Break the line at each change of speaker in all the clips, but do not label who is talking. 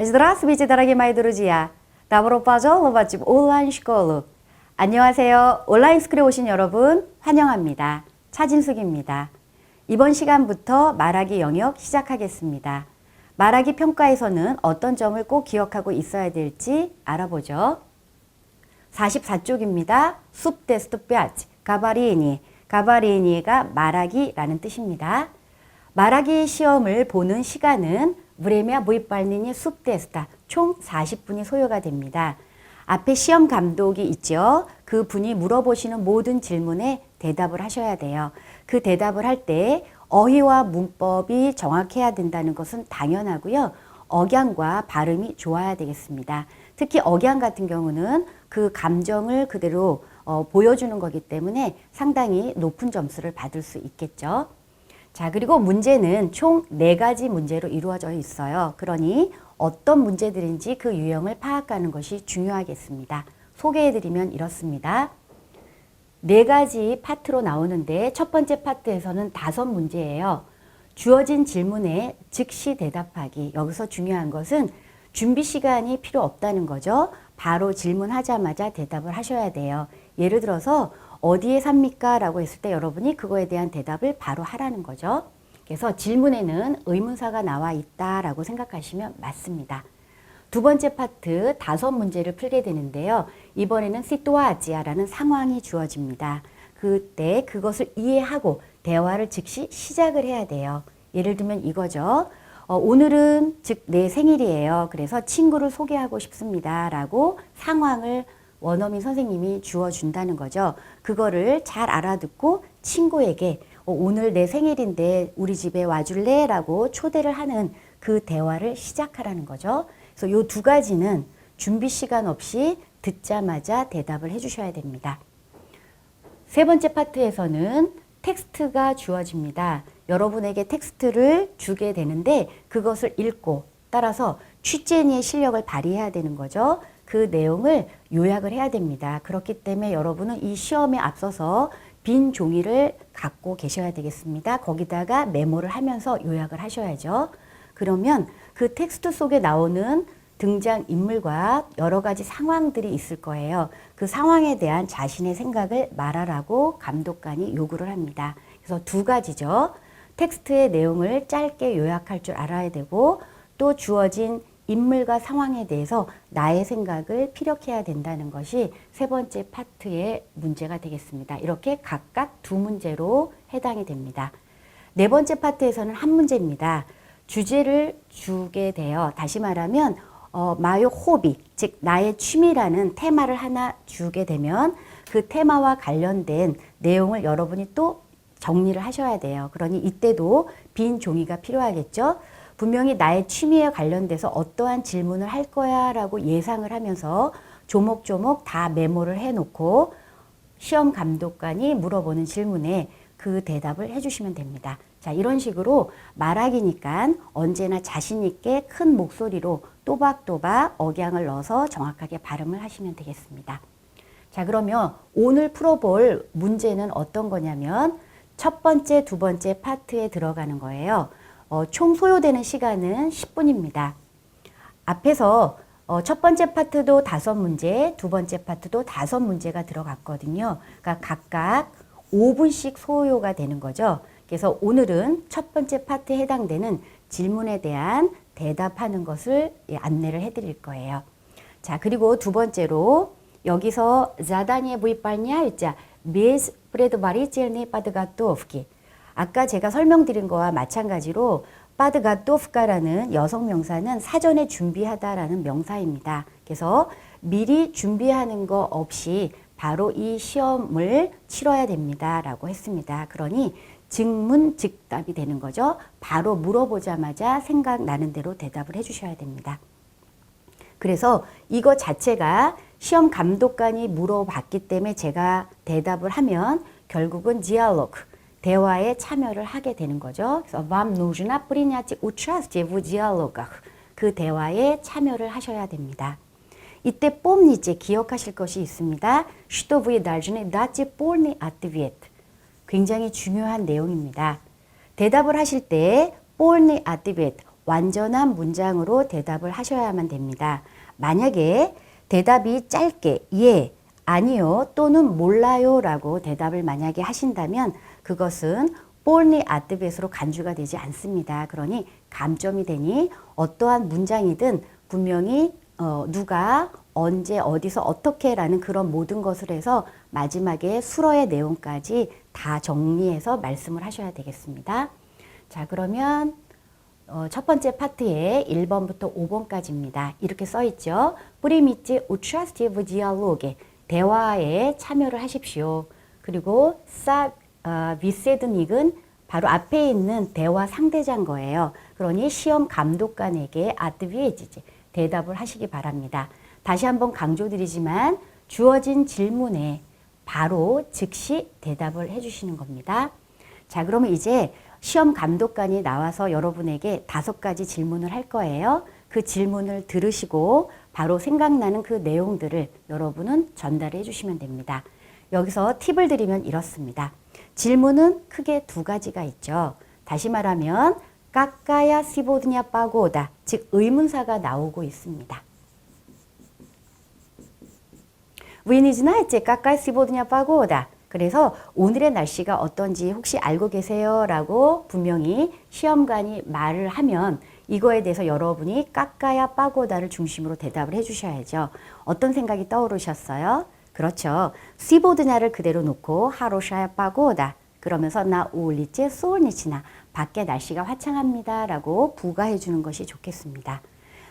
Здравствуйте, дорогие мои друзья! Добро пожаловать в 온라인 школу. 안녕하세요. 온라인 스쿨에 오신 여러분 환영합니다. 차진숙입니다. 이번 시간부터 말하기 영역 시작하겠습니다. 말하기 평가에서는 어떤 점을 꼭 기억하고 있어야 될지 알아보죠. 44쪽입니다. 숲 테스트 5, 가바리니. 가바리니가 말하기라는 뜻입니다. 말하기 시험을 보는 시간은 время выполнения 숲 테스트 총 40분이 소요가 됩니다. 앞에 시험 감독이 있죠. 그 분이 물어보시는 모든 질문에 대답을 하셔야 돼요. 그 대답을 할 때 어휘와 문법이 정확해야 된다는 것은 당연하고요. 억양과 발음이 좋아야 되겠습니다. 특히 억양 같은 경우는 그 감정을 그대로 보여주는 거기 때문에 상당히 높은 점수를 받을 수 있겠죠. 자, 그리고 문제는 총 4가지 문제로 이루어져 있어요. 그러니 어떤 문제들인지 그 유형을 파악하는 것이 중요하겠습니다. 소개해드리면 이렇습니다. 4가지 파트로 나오는데 첫 번째 파트에서는 5문제예요. 주어진 질문에 즉시 대답하기. 여기서 중요한 것은 준비 시간이 필요 없다는 거죠. 바로 질문하자마자 대답을 하셔야 돼요. 예를 들어서 어디에 삽니까? 라고 했을 때 여러분이 그거에 대한 대답을 바로 하라는 거죠. 그래서 질문에는 의문사가 나와 있다라고 생각하시면 맞습니다. 두 번째 파트 5문제를 풀게 되는데요. 이번에는 시투아지아라는 상황이 주어집니다. 그때 그것을 이해하고 대화를 즉시 시작을 해야 돼요. 예를 들면 이거죠. 오늘은 즉 내 생일이에요. 그래서 친구를 소개하고 싶습니다. 라고 상황을 원어민 선생님이 주어준다는 거죠. 그거를 잘 알아듣고 친구에게 오늘 내 생일인데 우리 집에 와줄래? 라고 초대를 하는 그 대화를 시작하라는 거죠. 그래서 이 2가지는 준비 시간 없이 듣자마자 대답을 해주셔야 됩니다. 세 번째 파트에서는 텍스트가 주어집니다. 여러분에게 텍스트를 주게 되는데 그것을 읽고 따라서 취재니의 실력을 발휘해야 되는 거죠. 그 내용을 요약을 해야 됩니다. 그렇기 때문에 여러분은 이 시험에 앞서서 빈 종이를 갖고 계셔야 되겠습니다. 거기다가 메모를 하면서 요약을 하셔야죠. 그러면 그 텍스트 속에 나오는 등장인물과 여러 가지 상황들이 있을 거예요. 그 상황에 대한 자신의 생각을 말하라고 감독관이 요구를 합니다. 그래서 2가지죠. 텍스트의 내용을 짧게 요약할 줄 알아야 되고 또 주어진 인물과 상황에 대해서 나의 생각을 피력해야 된다는 것이 세 번째 파트의 문제가 되겠습니다. 이렇게 각각 2문제로 해당이 됩니다. 네 번째 파트에서는 1문제입니다. 주제를 주게 돼요. 다시 말하면 마요 호비, 즉 나의 취미라는 테마를 하나 주게 되면 그 테마와 관련된 내용을 여러분이 또 정리를 하셔야 돼요. 그러니 이때도 빈 종이가 필요하겠죠. 분명히 나의 취미에 관련돼서 어떠한 질문을 할 거야 라고 예상을 하면서 조목조목 다 메모를 해놓고 시험 감독관이 물어보는 질문에 그 대답을 해주시면 됩니다. 자, 이런 식으로 말하기니까 언제나 자신 있게 큰 목소리로 또박또박 억양을 넣어서 정확하게 발음을 하시면 되겠습니다. 자, 그러면 오늘 풀어볼 문제는 어떤 거냐면 첫 번째, 두 번째 파트에 들어가는 거예요. 총 소요되는 시간은 10분입니다. 앞에서 첫 번째 파트도 5문제, 두 번째 파트도 5문제가 들어갔거든요. 그러니까 각각 5분씩 소요가 되는 거죠. 그래서 오늘은 첫 번째 파트에 해당되는 질문에 대한 대답하는 것을 안내를 해드릴 거예요. 자, 그리고 두 번째로 여기서 задание выполнять без предварительной подготовки. 아까 제가 설명드린 거와 마찬가지로 빠드가또프카라는 여성 명사는 사전에 준비하다라는 명사입니다. 그래서 미리 준비하는 거 없이 바로 이 시험을 치러야 됩니다. 라고 했습니다. 그러니 즉문즉답이 되는 거죠. 바로 물어보자마자 생각나는 대로 대답을 해주셔야 됩니다. 그래서 이거 자체가 시험 감독관이 물어봤기 때문에 제가 대답을 하면 결국은 диалог, 대화에 참여를 하게 되는 거죠. 그래서 вам нужно принять участие в диалогах. 그 대화에 참여를 하셔야 됩니다. 이때 помните 기억하실 것이 있습니다. что вы должны дать полный ответ. 굉장히 중요한 내용입니다. 대답을 하실 때 полный ответ, 완전한 문장으로 대답을 하셔야만 됩니다. 만약에 대답이 짧게 예, 아니요 또는 몰라요 라고 대답을 만약에 하신다면 그것은 폴니 아뜨벳으로 간주가 되지 않습니다. 그러니 감점이 되니 어떠한 문장이든 분명히 누가 언제 어디서 어떻게 라는 그런 모든 것을 해서 마지막에 술어의 내용까지 다 정리해서 말씀을 하셔야 되겠습니다. 자, 그러면 첫 번째 파트에 1번부터 5번까지입니다. 이렇게 써 있죠. Примите участие в диалоге. 대화에 참여를 하십시오. 그리고 비세드닉은 바로 앞에 있는 대화 상대자인 거예요. 그러니 시험 감독관에게 아트비에지지 대답을 하시기 바랍니다. 다시 한번 강조드리지만 주어진 질문에 바로 즉시 대답을 해주시는 겁니다. 자, 그러면 이제 시험 감독관이 나와서 여러분에게 5가지 질문을 할 거예요. 그 질문을 들으시고 바로 생각나는 그 내용들을 여러분은 전달해 주시면 됩니다. 여기서 팁을 드리면 이렇습니다. 질문은 크게 2가지가 있죠. 다시 말하면 까까야 시보드냐 빠고다, 즉 의문사가 나오고 있습니다. Вы не знаете, какая сегодня погода? 그래서 오늘의 날씨가 어떤지 혹시 알고 계세요? 라고 분명히 시험관이 말을 하면 이거에 대해서 여러분이 까까야 빠고다를 중심으로 대답을 해주셔야죠. 어떤 생각이 떠오르셨어요? 그렇죠. 시보드냐를 그대로 놓고 하루샤야 빠고다 그러면서 나 울리째 솔니치나 밖에 날씨가 화창합니다 라고 부가해 주는 것이 좋겠습니다.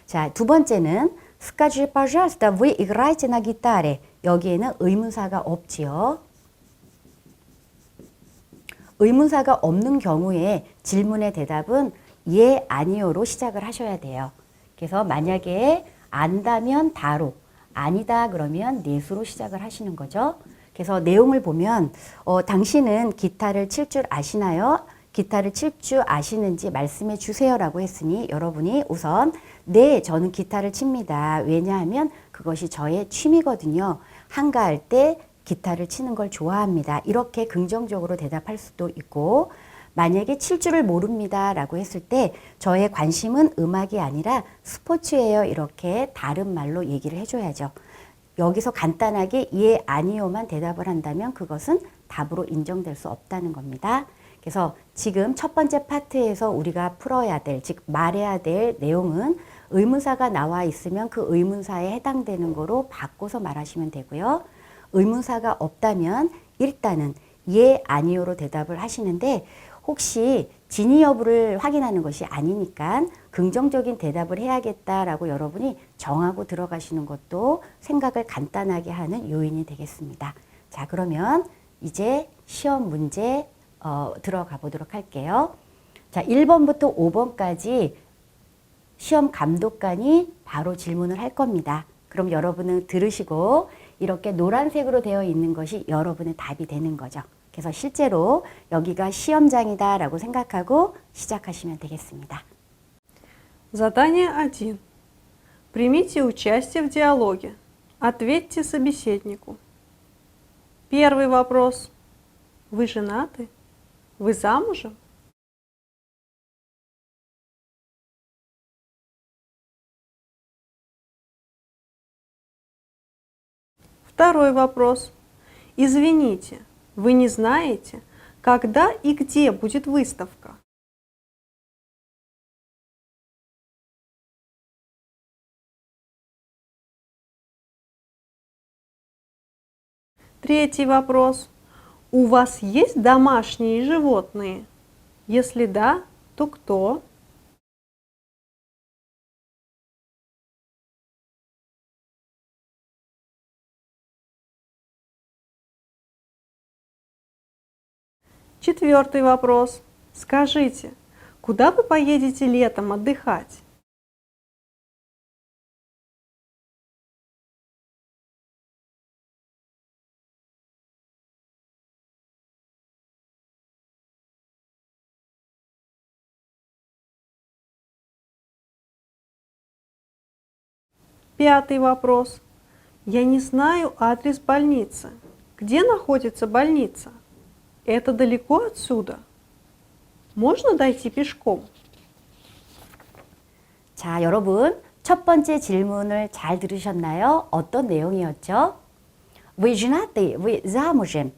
자, 2번째는 Скажи, пожалуйста, вы играете на гитаре. 여기에는 의문사가 없지요. 의문사가 없는 경우에 질문의 대답은 예, 아니요로 시작을 하셔야 돼요. 그래서 만약에 안다면 다로, 아니다 그러면 네수로 시작을 하시는 거죠. 그래서 내용을 보면 당신은 기타를 칠 줄 아시나요? 기타를 칠 줄 아시는지 말씀해 주세요라고 했으니 여러분이 우선 네, 저는 기타를 칩니다. 왜냐하면 그것이 저의 취미거든요. 한가할 때 기타를 치는 걸 좋아합니다. 이렇게 긍정적으로 대답할 수도 있고 만약에 칠 줄을 모릅니다 라고 했을 때 저의 관심은 음악이 아니라 스포츠예요. 이렇게 다른 말로 얘기를 해줘야죠. 여기서 간단하게 예, 아니요만 대답을 한다면 그것은 답으로 인정될 수 없다는 겁니다. 그래서 지금 첫 번째 파트에서 우리가 풀어야 될, 즉 말해야 될 내용은 의문사가 나와 있으면 그 의문사에 해당되는 거로 바꿔서 말하시면 되고요. 의문사가 없다면 일단은 예, 아니요로 대답을 하시는데 혹시 진위 여부를 확인하는 것이 아니니까 긍정적인 대답을 해야겠다라고 여러분이 정하고 들어가시는 것도 생각을 간단하게 하는 요인이 되겠습니다. 자, 그러면 이제 시험 문제 들어가 보도록 할게요. 자, 1번부터 5번까지 시험 감독관이 바로 질문을 할 겁니다. 그럼 여러분은 들으시고 이렇게 노란색으로 되어 있는 것이 여러분의 답이 되는 거죠. 그래서 실제로 여기가 시험장이다 라고 생각하고 시작하시면 되겠습니다.
Задание 1. Примите участие в диалоге. Ответьте собеседнику. Первый вопрос. Вы женаты? Вы замужем? Второй вопрос. Извините, вы не знаете, когда и где будет выставка? Третий вопрос. У вас есть домашние животные? Если да, то кто? Четвертый вопрос. Скажите, куда вы поедете летом отдыхать? Пятый вопрос. Я не знаю адрес больницы. Где находится больница? Это далеко отсюда? Можно дойти пешком?
자, 여러분 첫 번째 질문을 잘 들으셨나요? 어떤 내용이었죠? Вы женаты? Вы замужем?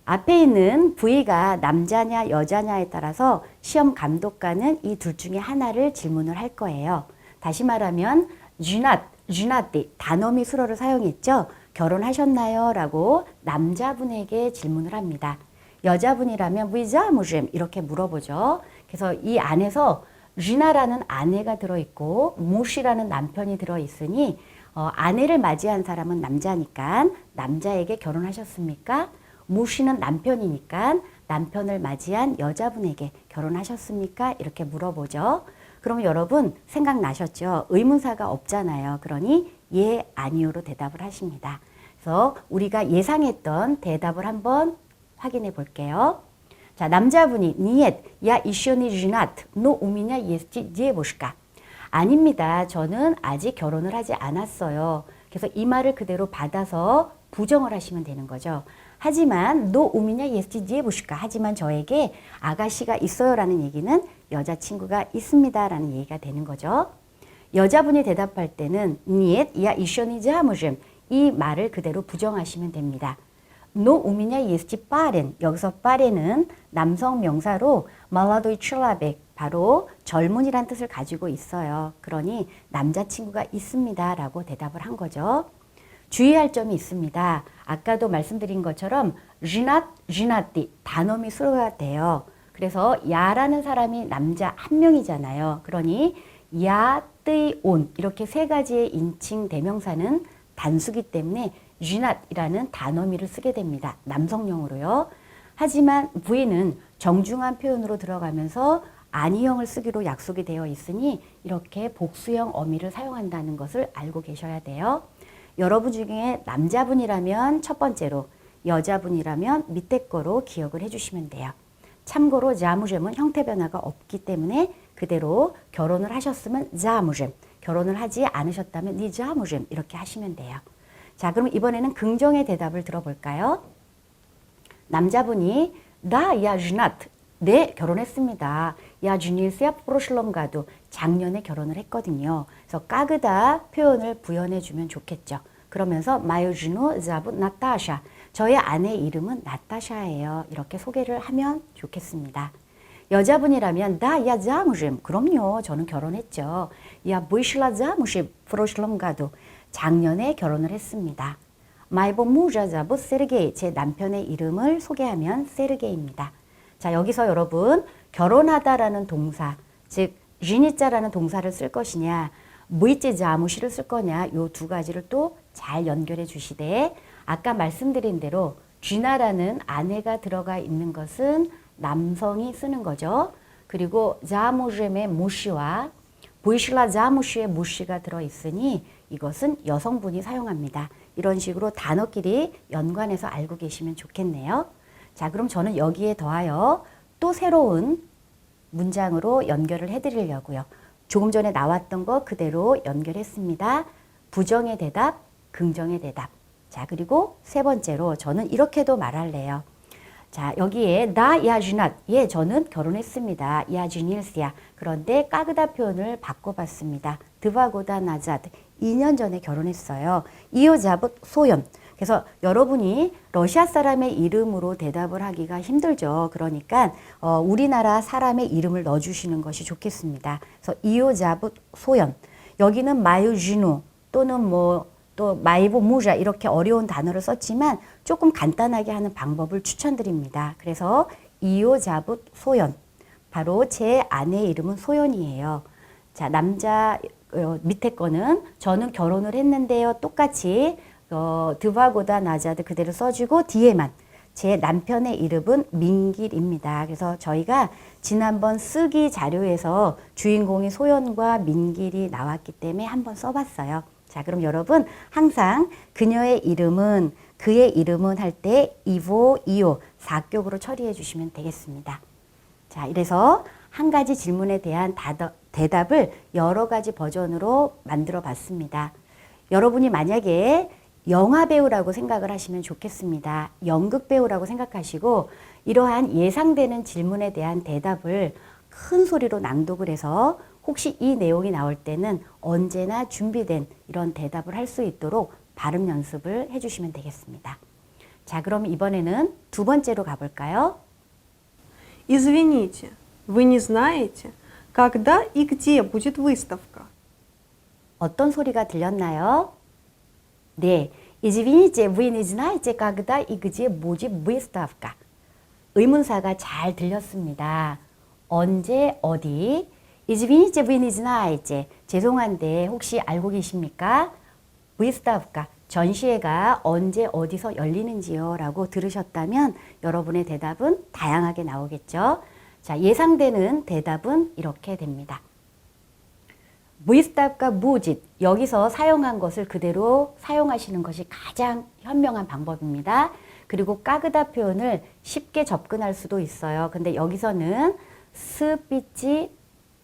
앞에 있는 V가 남자냐 여자냐에 따라서 시험 감독관은 이 둘 중에 하나를 질문을 할 거예요. 다시 말하면 женаты 단어미 수로를 사용했죠. 결혼하셨나요? 라고 남자분에게 질문을 합니다. 여자분이라면 Вы замужем? 이렇게 물어보죠. 그래서 이 안에서 쥐나라는 아내가 들어있고 무시라는 남편이 들어있으니 아내를 맞이한 사람은 남자니까 남자에게 결혼하셨습니까? 무시는 남편이니까 남편을 맞이한 여자분에게 결혼하셨습니까? 이렇게 물어보죠. 그럼 여러분 생각나셨죠? 의문사가 없잖아요. 그러니 예, 아니요로 대답을 하십니다. 그래서 우리가 예상했던 대답을 한번 확인해 볼게요. 자, 남자분이 Нет, я еще не женат, но у меня есть девушка. 아닙니다. 저는 아직 결혼을 하지 않았어요. 그래서 이 말을 그대로 받아서 부정을 하시면 되는 거죠. 하지만 no у меня есть девушка. 하지만 저에게 아가씨가 있어요라는 얘기는 여자친구가 있습니다라는 얘기가 되는 거죠. 여자분이 대답할 때는 Нет, я еще не замужем. 이 말을 그대로 부정하시면 됩니다. No у меня есть парень. 여기서 парен은 남성 명사로 молодой человек, 바로 젊은이란 뜻을 가지고 있어요. 그러니 남자친구가 있습니다 라고 대답을 한 거죠. 주의할 점이 있습니다. 아까도 말씀드린 것처럼 женаты 단어미 수로가 돼요. 그래서 야라는 사람이 남자 한 명이잖아요. 그러니 야, 뜨이, 온 이렇게 세 가지의 인칭 대명사는 단수기 때문에 женат이라는 단어미를 쓰게 됩니다. 남성용으로요. 하지만 V는 정중한 표현으로 들어가면서 안이형을 쓰기로 약속이 되어 있으니 이렇게 복수형 어미를 사용한다는 것을 알고 계셔야 돼요. 여러분 중에 남자분이라면 첫 번째로, 여자분이라면 밑에 거로 기억을 해주시면 돼요. 참고로 자무잼은 형태 변화가 없기 때문에 그대로 결혼을 하셨으면 자무잼, 결혼을 하지 않으셨다면 니 자무잼 이렇게 하시면 돼요. 자, 그럼 이번에는 긍정의 대답을 들어볼까요? 남자분이 나, я женат. 네, 결혼했습니다. Я женился в прошлом году. 작년에 결혼을 했거든요. 그래서 까그다 표현을 부연해 주면 좋겠죠. 그러면서 мою жену зовут Наташа. 저의 아내 이름은 나타샤예요. 이렇게 소개를 하면 좋겠습니다. 여자분이라면 다, я замужем. 그럼요, 저는 결혼했죠. Я вышла замуж в прошлом году. 작년에 결혼을 했습니다. Моего мужа зовут Сергей. 제 남편의 이름을 소개하면 세르게이입니다. 자, 여기서 여러분 결혼하다라는 동사, 즉 жениться 라는 동사를 쓸 것이냐, выйти замуж를 쓸 거냐, 요 두 가지를 또 잘 연결해 주시되, 아까 말씀드린 대로 쥐나라는 아내가 들어가 있는 것은 남성이 쓰는 거죠. 그리고 자무잼의 무시와 보이실라 자무시의 무시가 들어있으니 이것은 여성분이 사용합니다. 이런 식으로 단어끼리 연관해서 알고 계시면 좋겠네요. 자, 그럼 저는 여기에 더하여 또 새로운 문장으로 연결을 해드리려고요. 조금 전에 나왔던 거 그대로 연결했습니다. 부정의 대답, 긍정의 대답. 자, 그리고 세 번째로 저는 이렇게도 말할래요. 자, 여기에 나, я женат. 예, 저는 결혼했습니다. я женился. 그런데 까그다 표현을 바꿔봤습니다. два года назад. 2년 전에 결혼했어요. 이요 잡ut 소연. 그래서 여러분이 러시아 사람의 이름으로 대답을 하기가 힘들죠. 그러니까 우리나라 사람의 이름을 넣어주시는 것이 좋겠습니다. 그래서 이요 잡ut 소연. 여기는 마유 진우 또는 또 마이보 무자 이렇게 어려운 단어를 썼지만 조금 간단하게 하는 방법을 추천드립니다. 그래서 이요 잡ut 소연. 바로 제 아내의 이름은 소연이에요. 자, 남자 밑에 거는 저는 결혼을 했는데요. 똑같이 드바고다 나자드 그대로 써주고 뒤에만 제 남편의 이름은 민길입니다. 그래서 저희가 지난번 쓰기 자료에서 주인공이 소연과 민길이 나왔기 때문에 한번 써봤어요. 자, 그럼 여러분 항상 그녀의 이름은, 그의 이름은 할 때 이보, 이오 4격으로 처리해 주시면 되겠습니다. 자, 이래서 한 가지 질문에 대한 대답을 여러 가지 버전으로 만들어 봤습니다. 여러분이 만약에 영화 배우라고 생각을 하시면 좋겠습니다. 연극 배우라고 생각하시고 이러한 예상되는 질문에 대한 대답을 큰 소리로 낭독을 해서 혹시 이 내용이 나올 때는 언제나 준비된 이런 대답을 할 수 있도록 발음 연습을 해주시면 되겠습니다. 자, 그럼 이번에는 두 번째로 가볼까요?
Извините, вы не знаете, когда и где будет выставка?
어떤 소리가 들렸나요? 네, извините, вы не знаете, когда и где будет выставка. 의문사가 잘 들렸습니다. 언제, 어디? Извините, вы не знаете. 죄송한데 혹시 알고 계십니까? выставка, 전시회가 언제 어디서 열리는지요? 라고 들으셨다면 여러분의 대답은 다양하게 나오겠죠. 자, 예상되는 대답은 이렇게 됩니다. выставка будет, 여기서 사용한 것을 그대로 사용하시는 것이 가장 현명한 방법입니다. 그리고 까그다 표현을 쉽게 접근할 수도 있어요. 근데 여기서는 스피치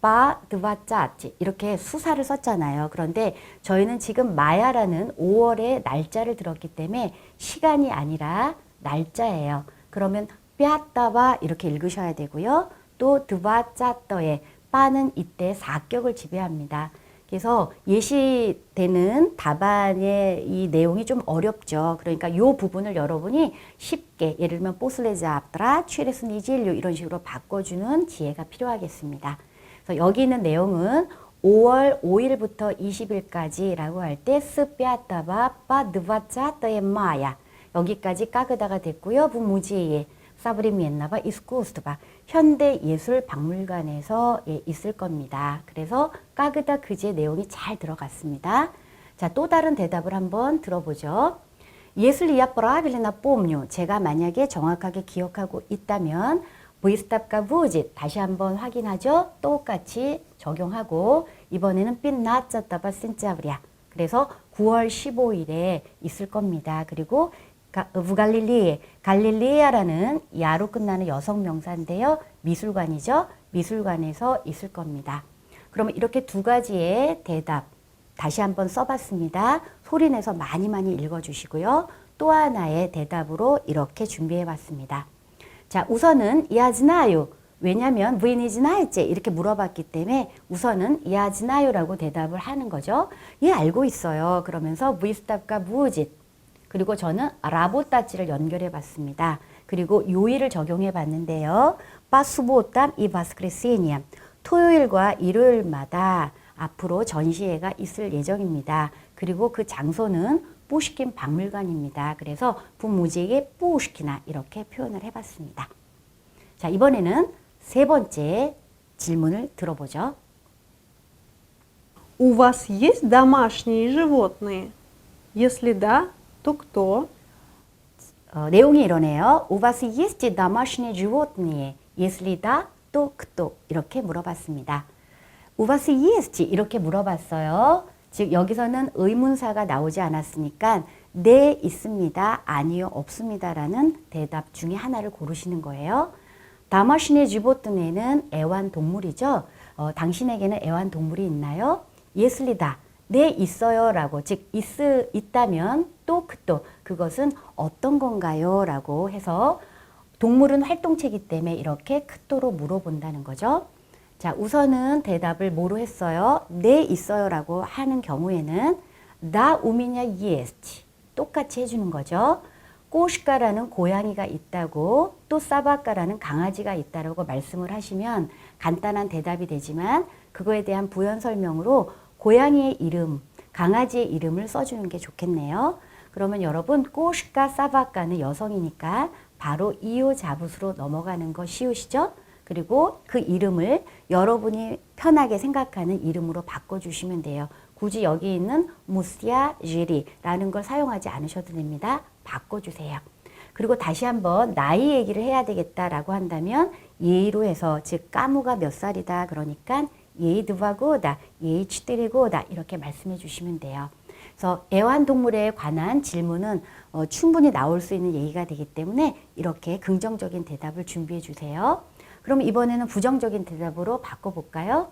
바 드바짜치 이렇게 수사를 썼잖아요. 그런데 저희는 지금 마야라는 5월의 날짜를 들었기 때문에 시간이 아니라 날짜예요. 그러면 뼈따바 이렇게 읽으셔야 되고요. 또 드바짜떠의 빠는 이때 사격을 지배합니다. 그래서 예시되는 답안의 이 내용이 좀 어렵죠. 그러니까 이 부분을 여러분이 쉽게 예를 들면 포슬레자압드라, 취레스니질류 이런 식으로 바꿔주는 지혜가 필요하겠습니다. 그래서 여기 있는 내용은 5월 5일부터 20일까지라고 할 때 스피아타바 빠드바짜떠의 마야 여기까지 까그다가 됐고요. 부무지에 사브리미엔나바 이스쿠스트바 현대예술박물관에서 있을 겁니다. 그래서 까그다 그지의 내용이 잘 들어갔습니다. 자, 또 다른 대답을 한번 들어보죠. Если я правильно помню, 제가 만약에 정확하게 기억하고 있다면 выставка будет, 다시 한번 확인하죠. 똑같이 적용하고 이번에는 삔나짜따바 신짜브리아 그래서 9월 15일에 있을 겁니다. 그리고 갈릴리아라는 야로 끝나는 여성 명사인데요. 미술관이죠. 미술관에서 있을 겁니다. 그러면 이렇게 두 가지의 대답 다시 한번 써봤습니다. 소리내서 많이 읽어주시고요. 또 하나의 대답으로 이렇게 준비해봤습니다. 자, 우선은 야즈나요. 왜냐하면 вы не знаете 이렇게 물어봤기 때문에 우선은 야즈나요라고 대답을 하는 거죠. 예, 알고 있어요. 그러면서 выставка будет 그리고 저는 라보따지를 연결해 봤습니다. 그리고 요일을 적용해 봤는데요. 빠수보땀 이 바스크레시니아 토요일과 일요일마다 앞으로 전시회가 있을 예정입니다. 그리고 그 장소는 뿌시킨 박물관입니다. 그래서 부무지에게 뿌시키나 이렇게 표현을 해봤습니다. 자, 이번에는 세 번째 질문을 들어보죠.
У вас есть домашние животные? Если да, то кто?
내용이 이러네요. У вас есть домашние животные? Если да, то кто? 이렇게 물어봤습니다. У вас есть 이렇게 물어봤어요. 즉 여기서는 의문사가 나오지 않았으니까 네 있습니다, 아니요 없습니다라는 대답 중에 하나를 고르시는 거예요. 다마시네 지보트네는 애완동물이죠. 당신에게는 애완동물이 있나요? 예슬리다. 네 있어요 라고 즉 있다면 또 그것은 어떤 건가요? 라고 해서 동물은 활동체이기 때문에 이렇게 크또로 물어본다는 거죠. 자, 우선은 대답을 뭐로 했어요? 네 있어요 라고 하는 경우에는 다 우미냐 예스치 똑같이 해주는 거죠. 꼬시카라는 고양이가 있다고 또 사바카라는 강아지가 있다고 말씀을 하시면 간단한 대답이 되지만 그거에 대한 부연 설명으로 고양이의 이름, 강아지의 이름을 써주는 게 좋겠네요. 그러면 여러분 꼬시카, 사바카는 여성이니까 바로 이오 자붓으로 넘어가는 거 쉬우시죠? 그리고 그 이름을 여러분이 편하게 생각하는 이름으로 바꿔주시면 돼요. 굳이 여기 있는 무시아 지리라는 걸 사용하지 않으셔도 됩니다. 바꿔주세요. 그리고 다시 한번 나이 얘기를 해야 되겠다라고 한다면 예의로 해서 즉 까무가 몇 살이다 그러니까 예의 드바고다, 예의 치뜨리고다 이렇게 말씀해 주시면 돼요. 그래서 애완동물에 관한 질문은 충분히 나올 수 있는 얘기가 되기 때문에 이렇게 긍정적인 대답을 준비해 주세요. 그럼 이번에는 부정적인 대답으로 바꿔볼까요?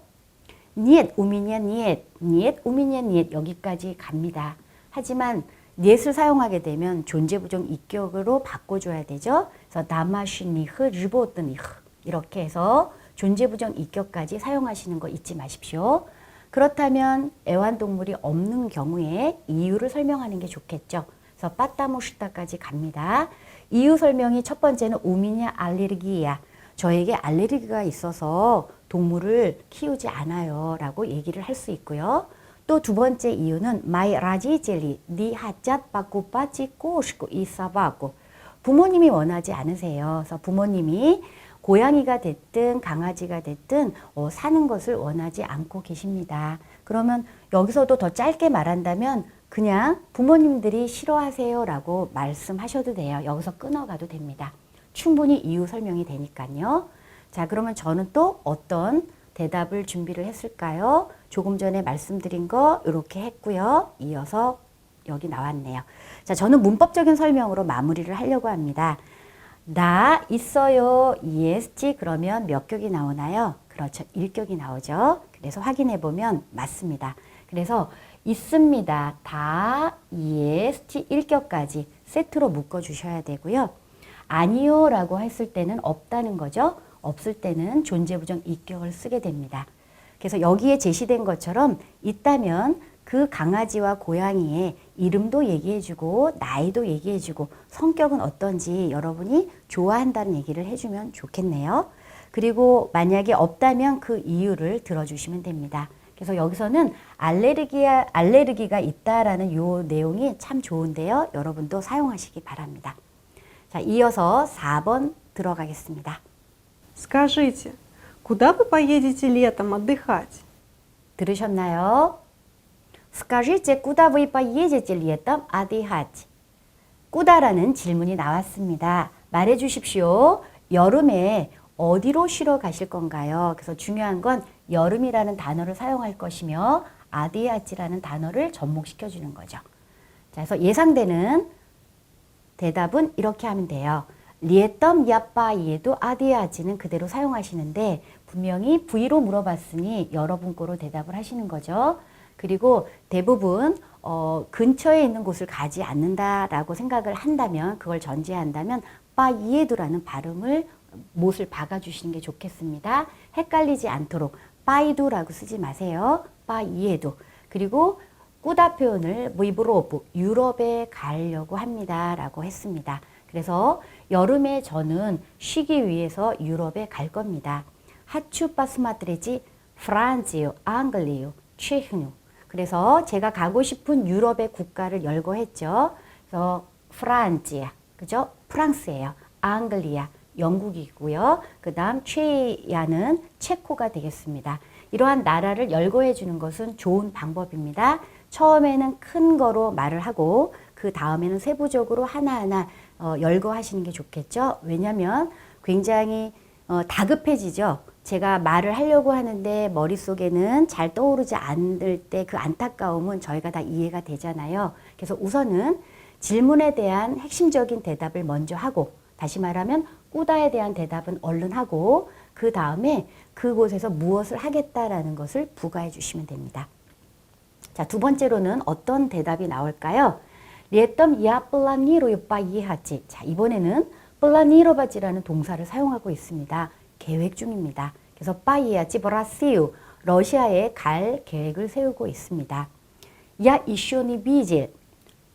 niet, 우미냐 niet, niet, 우미냐 niet 여기까지 갑니다. 하지만 niet을 사용하게 되면 존재부정 이격으로 바꿔줘야 되죠. 그래서 다마시니흐, 르보트니흐 이렇게 해서 존재부정 이격까지 사용하시는 거 잊지 마십시오. 그렇다면 애완동물이 없는 경우에 이유를 설명하는 게 좋겠죠. 그래서 빠따모시다까지 갑니다. 이유 설명이 첫 번째는 우미냐 알레르기야. 저에게 알레르기가 있어서 동물을 키우지 않아요 라고 얘기를 할 수 있고요. 또 두 번째 이유는 마이 라지젤리 니 하잣 바꾸 빠지 꼬시고 이사바고 부모님이 원하지 않으세요. 그래서 부모님이 고양이가 됐든 강아지가 됐든 사는 것을 원하지 않고 계십니다. 그러면 여기서도 더 짧게 말한다면 그냥 부모님들이 싫어하세요 라고 말씀하셔도 돼요. 여기서 끊어가도 됩니다. 충분히 이유 설명이 되니까요. 자, 그러면 저는 또 어떤 대답을 준비를 했을까요? 조금 전에 말씀드린 거 이렇게 했고요. 이어서 여기 나왔네요. 자, 저는 문법적인 설명으로 마무리를 하려고 합니다. 나 있어요. ESG 그러면 몇 격이 나오나요? 그렇죠. 1격이 나오죠. 그래서 확인해 보면 맞습니다. 그래서 있습니다. 다 ESG 1격까지 세트로 묶어 주셔야 되고요. 아니요 라고 했을 때는 없다는 거죠. 없을 때는 존재부정 이격을 쓰게 됩니다. 그래서 여기에 제시된 것처럼 있다면 그 강아지와 고양이의 이름도 얘기해주고 나이도 얘기해주고 성격은 어떤지 여러분이 좋아한다는 얘기를 해주면 좋겠네요. 그리고 만약에 없다면 그 이유를 들어주시면 됩니다. 그래서 여기서는 알레르기가 있다라는 요 내용이 참 좋은데요. 여러분도 사용하시기 바랍니다. 자, 이어서 4번 들어가겠습니다.
Скажите, куда вы поедете летом отдыхать?
들으셨나요? Скажите, куда вы поедете летом отдыхать? 꾸다라는 질문이 나왔습니다. 말해 주십시오. 여름에 어디로 쉬러 가실 건가요? 그래서 중요한 건 여름이라는 단어를 사용할 것이며 아디아치라는 단어를 접목시켜 주는 거죠. 자, 그래서 예상되는 대답은 이렇게 하면 돼요. 리에덤 야빠이에도 아디아치는 그대로 사용하시는데 분명히 V로 물어봤으니 여러분 거로 대답을 하시는 거죠. 그리고 대부분 근처에 있는 곳을 가지 않는다라고 생각을 한다면 그걸 전제한다면 빠이에도라는 발음을 못을 박아주시는 게 좋겠습니다. 헷갈리지 않도록 빠이도라고 쓰지 마세요. 빠이에도. 그리고 꾸다 표현을 무이브로브 유럽에 가려고 합니다 라고 했습니다. 그래서 여름에 저는 쉬기 위해서 유럽에 갈 겁니다. 하추 파스마트레지 프란지요, 앙글리요, 체흐뉴. 그래서 제가 가고 싶은 유럽의 국가를 열거했죠. 그래서 프란지아, 그죠? 프랑스예요. 앙글리아, 영국이고요. 그 다음 체야는 체코가 되겠습니다. 이러한 나라를 열거해 주는 것은 좋은 방법입니다. 처음에는 큰 거로 말을 하고 그 다음에는 세부적으로 하나하나 열거하시는 게 좋겠죠. 왜냐하면 굉장히 다급해지죠. 제가 말을 하려고 하는데 머릿속에는 잘 떠오르지 않을 때 그 안타까움은 저희가 다 이해가 되잖아요. 그래서 우선은 질문에 대한 핵심적인 대답을 먼저 하고 다시 말하면 꾸다에 대한 대답은 얼른 하고 그 다음에 그곳에서 무엇을 하겠다라는 것을 부가해 주시면 됩니다. 자, 두 번째로는 어떤 대답이 나올까요? 리에덤 야 플라니로 빠이하지. 자, 이번에는 플라니로바지라는 동사를 사용하고 있습니다. 계획 중입니다. 그래서 빠이하지 브라시우 러시아에 갈 계획을 세우고 있습니다. 야 이쇼니 비질.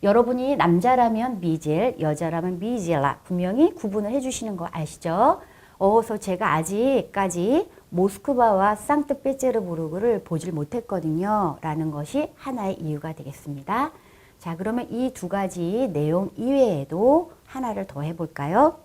여러분이 남자라면 비질, 여자라면 비질라 분명히 구분을 해주시는 거 아시죠? 그래서 제가 아직까지 모스크바와 상트페테르부르크를 보질 못했거든요. 라는 것이 하나의 이유가 되겠습니다. 자, 그러면 이 두 가지 내용 이외에도 하나를 더 해볼까요?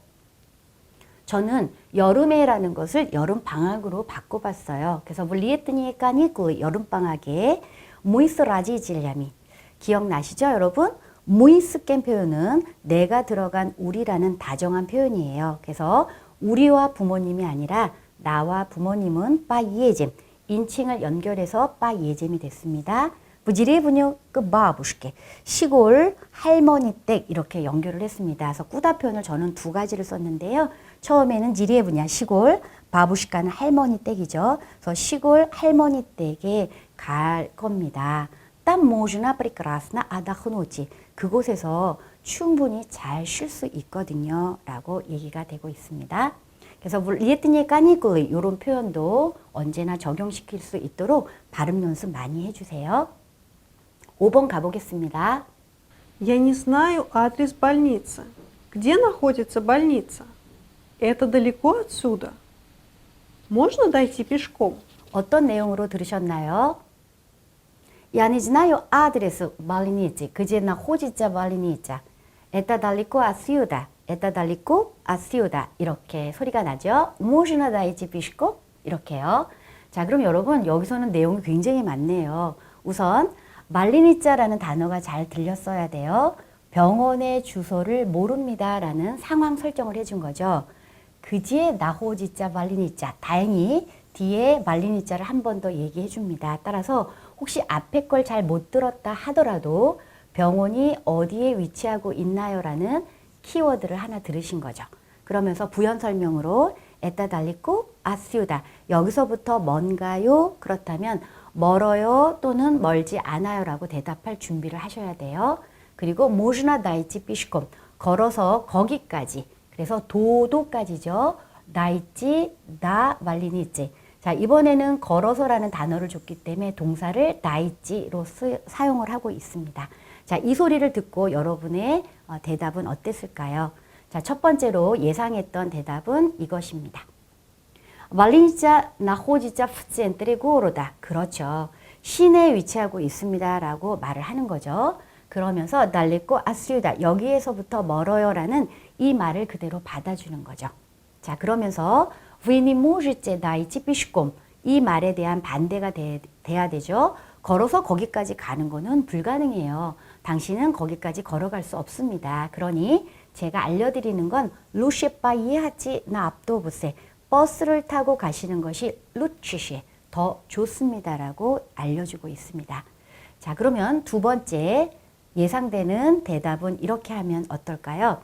저는 여름에라는 것을 여름방학으로 바꿔봤어요. 그래서 물리에뜨니까니 그 여름방학에 무이스라지질ля미 기억나시죠, 여러분? 무이스깸 표현은 내가 들어간 우리라는 다정한 표현이에요. 그래서 우리와 부모님이 아니라 나와 부모님은 빠이에잼 인칭을 연결해서 빠이에잼이 됐습니다. 부지리분요 그 바부시게 시골 할머니 댁 이렇게 연결을 했습니다. 그래서 꾸다 표현을 저는 두 가지를 썼는데요. 처음에는 지리에 분야 시골 바부시카는 할머니 댁이죠. 그래서 시골 할머니 댁에 갈 겁니다. 땀 모주나 프리크라스나 아다흐노지 그곳에서 충분히 잘 쉴 수 있거든요. 라고 얘기가 되고 있습니다. 그래서 리에트니에 까니꾸리 이런 표현도 언제나 적용시킬 수 있도록 발음 연습 많이 해주세요. 5번 가보겠습니다.
Я не знаю адрес больницы. Где находится больница? Это далеко отсюда? Можно дойти пешком?
어떤 내용으로 들으셨나요? Я не знаю адрес больницы. Где находится больница? Это далеко отсюда. Это далеко отсю다. 이렇게 소리가 나죠. Можно дойти пешком? 이렇게요. 자, 그럼 여러분 여기서는 내용이 굉장히 많네요. 우선 말리니짜라는 단어가 잘 들렸어야 돼요. 병원의 주소를 모릅니다라는 상황 설정을 해준 거죠. 그지에 나호지자 말리니짜. 다행히 뒤에 말리니짜를 한 번 더 얘기해 줍니다. 따라서 혹시 앞에 걸 잘 못 들었다 하더라도 병원이 어디에 위치하고 있나요라는 키워드를 하나 들으신 거죠. 그러면서 부연 설명으로 에따 달리고 아시우다. 여기서부터 먼가요? 그렇다면 멀어요 또는 멀지 않아요라고 대답할 준비를 하셔야 돼요. 그리고 모즈나 다이치 피시콤. 걸어서 거기까지. 그래서 도도까지죠. 다이치 다 말리니치. 자, 이번에는 걸어서라는 단어를 줬기 때문에 동사를 다이치로 사용을 하고 있습니다. 자, 이 소리를 듣고 여러분의 대답은 어땠을까요? 자, 첫 번째로 예상했던 대답은 이것입니다. 말리니짜 나호지자 푸센트레 고로다. 그렇죠. 시내에 위치하고 있습니다. 라고 말을 하는 거죠. 그러면서 날리고 아스유다. 여기에서부터 멀어요라는 이 말을 그대로 받아주는 거죠. 자, 그러면서 위니 모지제 나이치 피시콤. 이 말에 대한 반대가 돼야 되죠. 걸어서 거기까지 가는 거는 불가능해요. 당신은 거기까지 걸어갈 수 없습니다. 그러니 제가 알려드리는 건 루시빠 이하지 나 앞도부세. 버스를 타고 가시는 것이 루치시 더 좋습니다라고 알려주고 있습니다. 자, 그러면 두 번째 예상되는 대답은 이렇게 하면 어떨까요?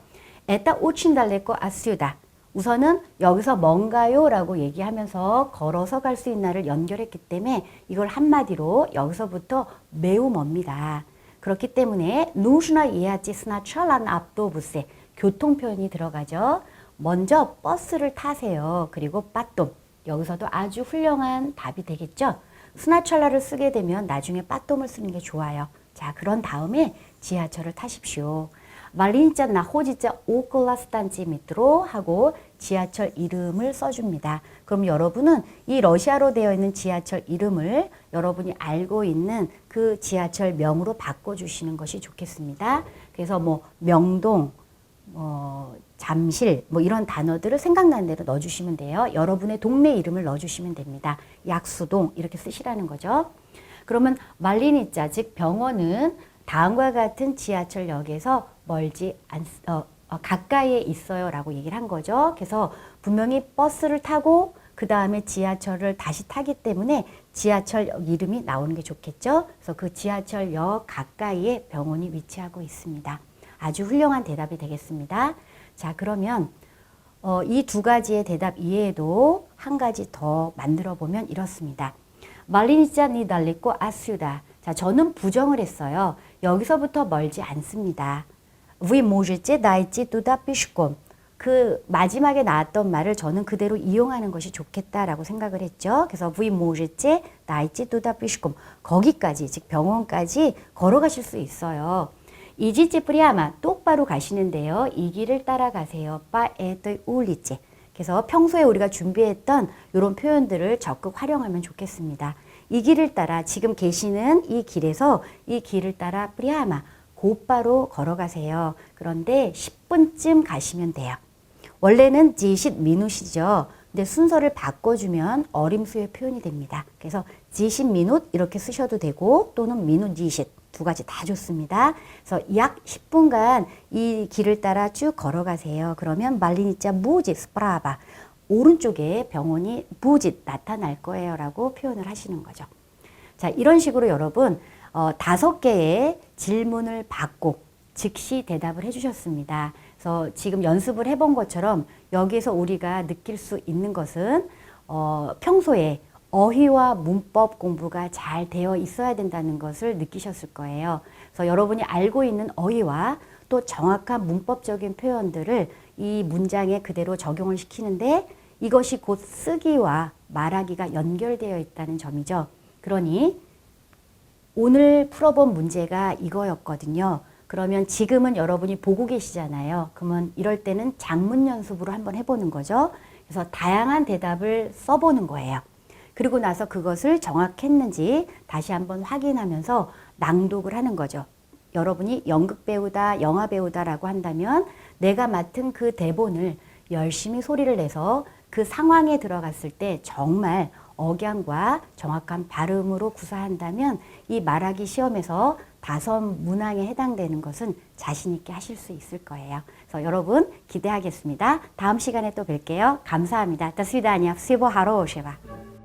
에따 오친달레코 아스유다. 우선은 여기서 뭔가요? 라고 얘기하면서 걸어서 갈 수 있나를 연결했기 때문에 이걸 한마디로 여기서부터 매우 멉니다. 그렇기 때문에 누슈나 이하지 스나 찰란 앞도부세 교통 표현이 들어가죠. 먼저 버스를 타세요. 그리고 빠똠. 여기서도 아주 훌륭한 답이 되겠죠. 스나철라를 쓰게 되면 나중에 빠똠을 쓰는 게 좋아요. 자, 그런 다음에 지하철을 타십시오. 말리니짜 나호지자 오클라스탄지 밑으로 하고 지하철 이름을 써줍니다. 그럼 여러분은 이 러시아로 되어 있는 지하철 이름을 여러분이 알고 있는 그 지하철 명으로 바꿔주시는 것이 좋겠습니다. 그래서 뭐 명동, 잠실 뭐 이런 단어들을 생각나는 대로 넣어주시면 돼요. 여러분의 동네 이름을 넣어주시면 됩니다. 약수동 이렇게 쓰시라는 거죠. 그러면 말리니짜 즉 병원은 다음과 같은 지하철역에서 멀지 가까이에 있어요 라고 얘기를 한 거죠. 그래서 분명히 버스를 타고 그 다음에 지하철을 다시 타기 때문에 지하철역 이름이 나오는 게 좋겠죠. 그래서 그 지하철역 가까이에 병원이 위치하고 있습니다. 아주 훌륭한 대답이 되겠습니다. 자, 그러면 이 두 가지의 대답 이외에도 한 가지 더 만들어 보면 이렇습니다. 말리니짜 니달리고 아스유다. 자, 저는 부정을 했어요. 여기서부터 멀지 않습니다. Вы можете дойти туда пешком. 그 마지막에 나왔던 말을 저는 그대로 이용하는 것이 좋겠다라고 생각을 했죠. 그래서 Вы можете дойти туда пешком. 거기까지, 즉 병원까지 걸어가실 수 있어요. 이지지 프리아마 똑바로 가시는데요. 이 길을 따라가세요. По этой улице. 그래서 평소에 우리가 준비했던 이런 표현들을 적극 활용하면 좋겠습니다. 이 길을 따라 지금 계시는 이 길에서 이 길을 따라 프리아마 곧바로 걸어가세요. 그런데 10분쯤 가시면 돼요. 원래는 지읒 미누시죠. 근데 순서를 바꿔주면 어림수의 표현이 됩니다. 그래서 지읒 미누 이렇게 쓰셔도 되고 또는 미누 지읒 두 가지 다 좋습니다. 그래서 약 10분간 이 길을 따라 쭉 걸어가세요. 그러면 말리니짜 무지 스프라바 오른쪽에 병원이 무지 나타날 거예요 라고 표현을 하시는 거죠. 자, 이런 식으로 여러분 5개의 질문을 받고 즉시 대답을 해주셨습니다. 그래서 지금 연습을 해본 것처럼 여기서 우리가 느낄 수 있는 것은 평소에 어휘와 문법 공부가 잘 되어 있어야 된다는 것을 느끼셨을 거예요. 그래서 여러분이 알고 있는 어휘와 또 정확한 문법적인 표현들을 이 문장에 그대로 적용을 시키는데 이것이 곧 쓰기와 말하기가 연결되어 있다는 점이죠. 그러니 오늘 풀어본 문제가 이거였거든요. 그러면 지금은 여러분이 보고 계시잖아요. 그러면 이럴 때는 작문 연습으로 한번 해보는 거죠. 그래서 다양한 대답을 써보는 거예요. 그리고 나서 그것을 정확했는지 다시 한번 확인하면서 낭독을 하는 거죠. 여러분이 연극 배우다, 영화 배우다라고 한다면 내가 맡은 그 대본을 열심히 소리를 내서 그 상황에 들어갔을 때 정말 억양과 정확한 발음으로 구사한다면 이 말하기 시험에서 다섯 문항에 해당되는 것은 자신 있게 하실 수 있을 거예요. 그래서 여러분 기대하겠습니다. 다음 시간에 또 뵐게요. 감사합니다. До свидания. Всего хорошего.